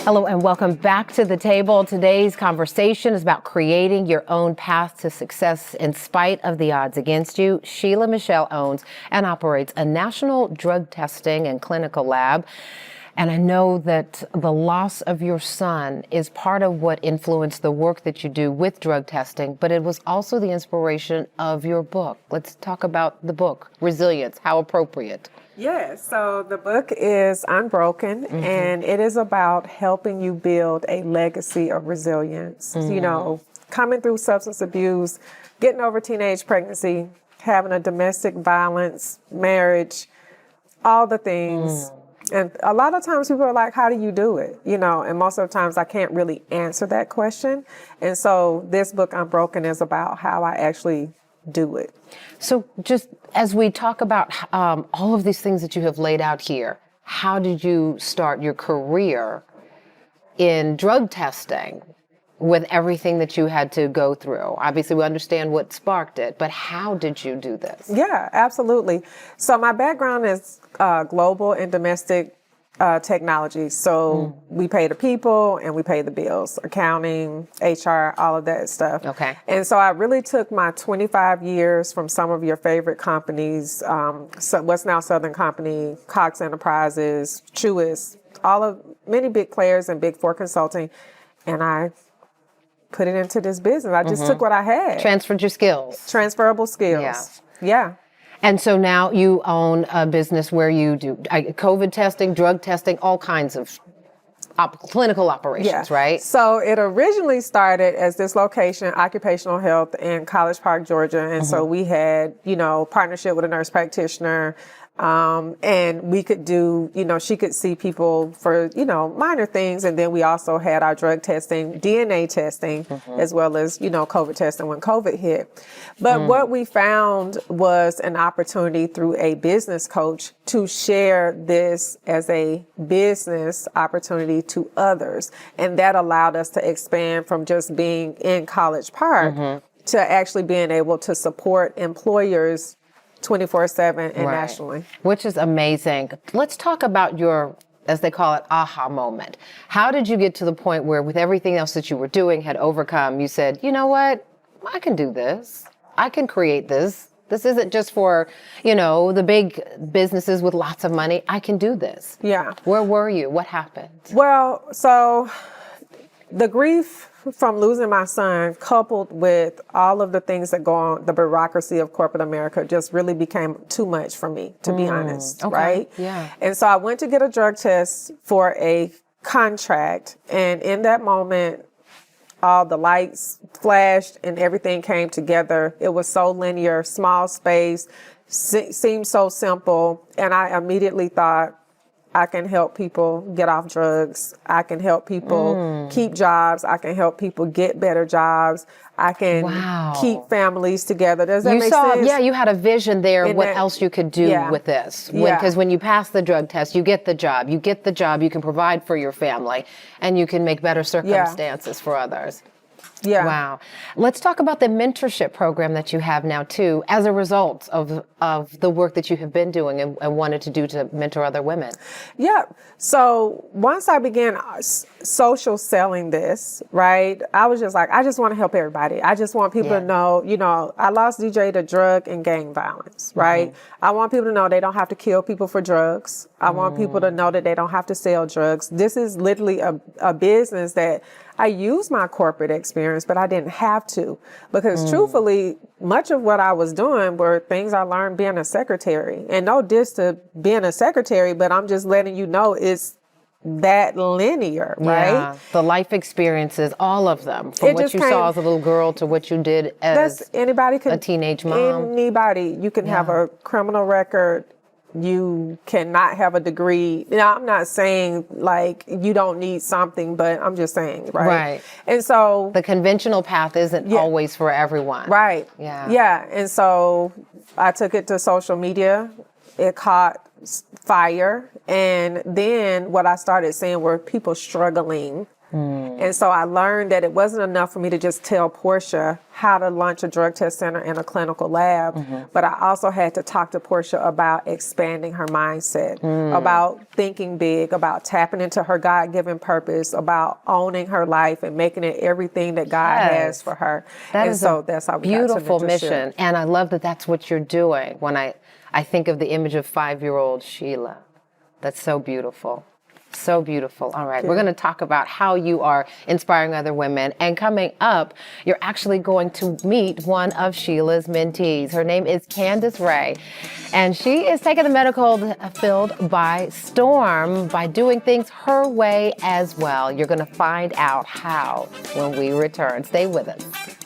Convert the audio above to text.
Hello and welcome back to the table. Today's conversation is about creating your own path to success in spite of the odds against you. Sheila Michelle owns and operates a national drug testing and clinical lab. And I know that the loss of your son is part of what influenced the work that you do with drug testing, but it was also the inspiration of your book. Let's talk about the book, Resilience, how appropriate. Yes, so the book is Unbroken, and it is about helping you build a legacy of resilience. You know, coming through substance abuse, getting over teenage pregnancy, having a domestic violence, marriage, all the things. And a lot of times people are like, how do you do it? You know, and most of the times I can't really answer that question. And so this book, Unbroken, is about how I actually do it. So just as we talk about all of these things that you have laid out here, how did you start your career in drug testing with everything that you had to go through? Obviously, we understand what sparked it, but how did you do this? Yeah, absolutely. So my background is global and domestic technology. So we pay the people and we pay the bills, accounting, HR, all of that stuff. Okay. And so I really took my 25 years from some of your favorite companies, so what's now Southern Company, Cox Enterprises, Truist, many big players and Big Four Consulting, and I put it into this business. I just took what I had. Transferred your skills. Transferable skills. Yeah. And so now you own a business where you do COVID testing, drug testing, all kinds of clinical operations, right? So it originally started as this location, occupational health in College Park, Georgia. And so we had, partnership with a nurse practitioner. And we could do, she could see people for, minor things. And then we also had our drug testing, DNA testing, as well as, COVID testing when COVID hit. But what we found was an opportunity through a business coach to share this as a business opportunity to others. And that allowed us to expand from just being in College Park to actually being able to support employers 24/7 and nationally. Which is amazing. Let's talk about your, as they call it, aha moment. How did you get to the point where with everything else that you were doing had overcome, you said, you know what, I can do this. I can create this. This isn't just for, the big businesses with lots of money. I can do this. Yeah. Where were you? What happened? Well, so the grief from losing my son, coupled with all of the things that go on, the bureaucracy of corporate America, just really became too much for me, to be honest, right? Yeah. And so I went to get a drug test for a contract, and in that moment, all the lights flashed and everything came together. It was so linear, small space, seemed so simple, and I immediately thought, I can help people get off drugs. I can help people keep jobs. I can help people get better jobs. I can keep families together. Does that make sense? Yeah, you had a vision there. What else you could do with this? Because when you pass the drug test, you get the job. You get the job. You can provide for your family, and you can make better circumstances for others. Yeah. Wow. Let's talk about the mentorship program that you have now, too, as a result of the work that you have been doing and wanted to do to mentor other women. Yeah. So once I began social selling this, right, I was just like, I just want to help everybody. I just want people to know, I lost DJ to drug and gang violence, right? I want people to know they don't have to kill people for drugs. I want people to know that they don't have to sell drugs. This is literally a business that I used my corporate experience, but I didn't have to, because truthfully, much of what I was doing were things I learned being a secretary. And no diss to being a secretary, but I'm just letting you know it's that linear, right? Yeah, the life experiences, all of them, from what you saw as a little girl to what you did as a teenage mom. Anybody, you can have a criminal record. You cannot have a degree. Now, I'm not saying like you don't need something, but I'm just saying, right? Right. And so the conventional path isn't always for everyone. Right. Yeah. Yeah. And so I took it to social media. It caught fire. And then what I started seeing were people struggling And so I learned that it wasn't enough for me to just tell Portia how to launch a drug test center in a clinical lab, but I also had to talk to Portia about expanding her mindset, about thinking big, about tapping into her God-given purpose, about owning her life and making it everything that God has for her. That's how we beautiful got to mentorship. mission. And I love that that's what you're doing. When I think of the image of 5-year-old Sheila, that's so beautiful. So beautiful. All right, we're going to talk about how you are inspiring other women. And coming up, you're actually going to meet one of Sheila's mentees. Her name is Candice Ray. And she is taking the medical field by storm by doing things her way as well. You're going to find out how when we return. Stay with us.